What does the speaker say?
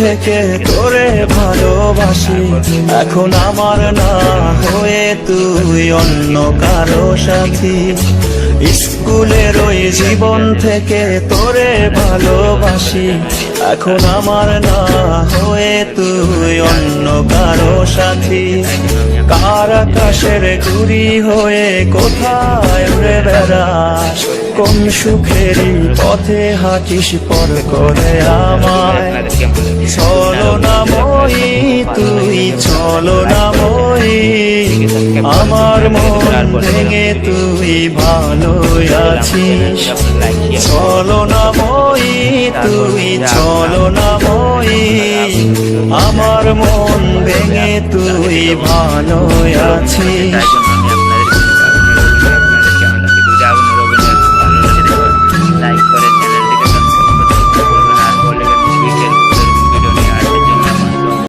থেকে তোরে ভালোবাসি, এখন আমার না হয়ে তুই অন্য কারো সাথী। স্কুলের ওই জীবন থেকে তোরে ভালোবাসি, এখন আমার না হয়ে তুই অন্য কারো সাথী। কার আকাশের গুড়ি হয়ে কোথায় উড়ে বেড়াস, কোন সুখেরই পথে হাঁটিস পর করে আমায়। ছলনাময়ী তুই ছলনাময়ী, আমার মন ভেঙে তুই ভালো আছিস। ছলনাময়ী তুই ছলনাময়ী, আমার মন ভেঙে তুই ভালো আছিস।